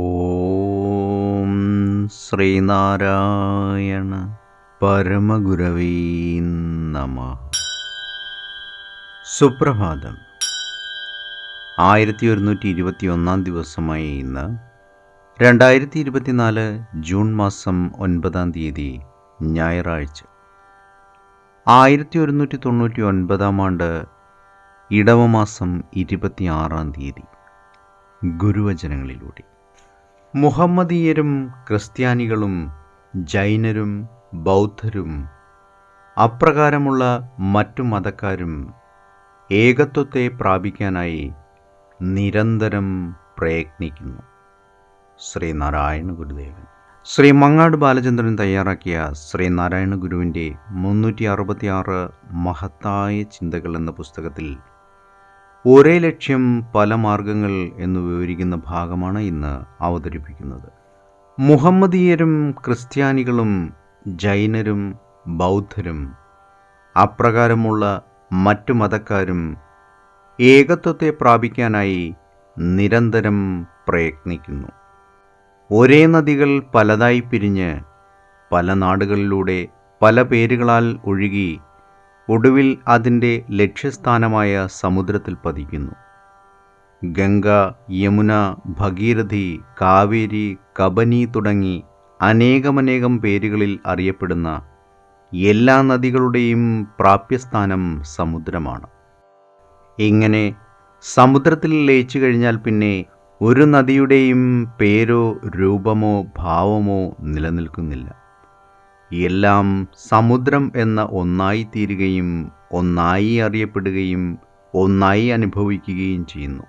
ഓം ശ്രീനാരായണ പരമഗുരവേ നമഃ. സുപ്രഭാതം. 1121 ദിവസമായ ഇന്ന് 2024 ജൂൺ മാസം 9 ഞായറാഴ്ച. 1199 ആണ്ട് ഇടവമാസം 26 ഗുരുവചനങ്ങളിലൂടെ മുഹമ്മദീയരും ക്രിസ്ത്യാനികളും ജൈനരും ബൗദ്ധരും അപ്രകാരമുള്ള മറ്റു മതക്കാരും ഏകത്വത്തെ പ്രാപിക്കാനായി നിരന്തരം പ്രയത്നിക്കുന്നു. ശ്രീനാരായണ ഗുരുദേവൻ. ശ്രീ മങ്ങാട് ബാലചന്ദ്രൻ തയ്യാറാക്കിയ ശ്രീനാരായണ ഗുരുവിൻ്റെ 366 മഹത്തായ ചിന്തകൾ എന്ന പുസ്തകത്തിൽ ഒരേ ലക്ഷ്യം പല മാർഗങ്ങൾ എന്ന് വിവരിക്കുന്ന ഭാഗമാണ് ഇന്ന് അവതരിപ്പിക്കുന്നത്. മുഹമ്മദീയരും ക്രിസ്ത്യാനികളും ജൈനരും ബൗദ്ധരും അപ്രകാരമുള്ള മറ്റു മതക്കാരും ഏകത്വത്തെ പ്രാപിക്കാനായി നിരന്തരം പ്രയത്നിക്കുന്നു. ഒരേ നദികൾ പലതായി പിരിഞ്ഞ് പല നാടുകളിലൂടെ പല പേരുകളാൽ ഒഴുകി ഒടുവിൽ അതിൻ്റെ ലക്ഷ്യസ്ഥാനമായ സമുദ്രത്തിൽ പതിക്കുന്നു. ഗംഗ, യമുന, ഭഗീരഥി, കാവേരി, കബനി തുടങ്ങി അനേകമനേകം പേരുകളിൽ അറിയപ്പെടുന്ന എല്ലാ നദികളുടെയും പ്രാപ്യസ്ഥാനം സമുദ്രമാണ്. ഇങ്ങനെ സമുദ്രത്തിൽ ലയിച്ചു കഴിഞ്ഞാൽ പിന്നെ ഒരു നദിയുടെയും പേരോ രൂപമോ ഭാവമോ നിലനിൽക്കുന്നില്ല. എല്ലാം സമുദ്രം എന്ന ഒന്നായി തീരുകയും ഒന്നായി അറിയപ്പെടുകയും ഒന്നായി അനുഭവിക്കുകയും ചെയ്യുന്നു.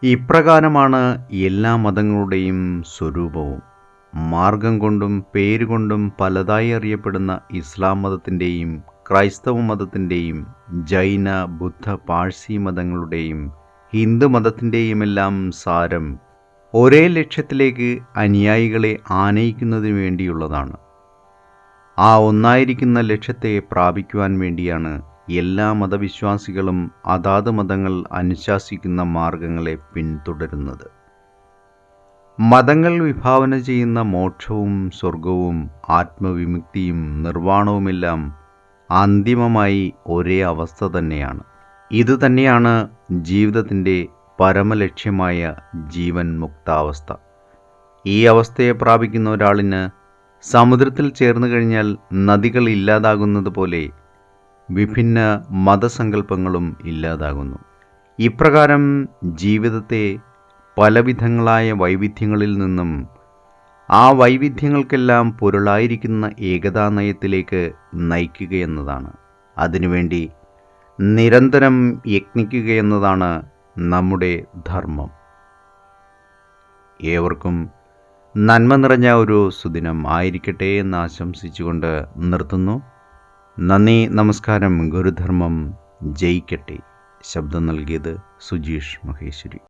ഇപ്രകാരമാണ് എല്ലാ മതങ്ങളുടെയും സ്വരൂപവും. മാർഗം കൊണ്ടും പേരുകൊണ്ടും പലതായി അറിയപ്പെടുന്ന ഇസ്ലാം മതത്തിൻ്റെയും ക്രൈസ്തവ മതത്തിൻ്റെയും ജൈന, ബുദ്ധ, പാഴ്സി മതങ്ങളുടെയും ഹിന്ദു മതത്തിൻ്റെയുമെല്ലാം സാരം ഒരേ ലക്ഷ്യത്തിലേക്ക് അനുയായികളെ ആനയിക്കുന്നതിന് വേണ്ടിയുള്ളതാണ്. ആ ഒന്നായിരിക്കുന്ന ലക്ഷ്യത്തെ പ്രാപിക്കുവാൻ വേണ്ടിയാണ് എല്ലാ മതവിശ്വാസികളും അതാത് മതങ്ങൾ അനുശാസിക്കുന്ന മാർഗങ്ങളെ പിന്തുടരുന്നത്. മതങ്ങൾ വിഭാവന ചെയ്യുന്ന മോക്ഷവും സ്വർഗവും ആത്മവിമുക്തിയും നിർവ്വാണവുമെല്ലാം അന്തിമമായി ഒരേ അവസ്ഥ തന്നെയാണ്. ഇതുതന്നെയാണ് ജീവിതത്തിൻ്റെ പരമലക്ഷ്യമായ ജീവൻ മുക്താവസ്ഥ. ഈ അവസ്ഥയെ പ്രാപിക്കുന്ന ഒരാളിന് സമുദ്രത്തിൽ ചേർന്നു കഴിഞ്ഞാൽ നദികൾ ഇല്ലാതാകുന്നത് പോലെ വിഭിന്ന മതസങ്കല്പങ്ങളും ഇല്ലാതാകുന്നു. ഇപ്രകാരം ജീവിതത്തെ പലവിധങ്ങളായ വൈവിധ്യങ്ങളിൽ നിന്നും ആ വൈവിധ്യങ്ങൾക്കെല്ലാം പൊരുളായിരിക്കുന്ന ഏകതാനയത്തിലേക്ക് നയിക്കുകയെന്നതാണ്. അതിനുവേണ്ടി നിരന്തരം യത്നിക്കുകയെന്നതാണ് നമ്മുടെ ധർമ്മം. ഏവർക്കും നന്മ നിറഞ്ഞ ഒരു സുദിനം ആയിരിക്കട്ടെ എന്ന് ആശംസിച്ചുകൊണ്ട് നിർത്തുന്നു. നന്ദി, നമസ്കാരം. ഗുരുധർമ്മം ജയിക്കട്ടെ. ശബ്ദം നൽകിയത് സുജീഷ് മഹേശ്വരി.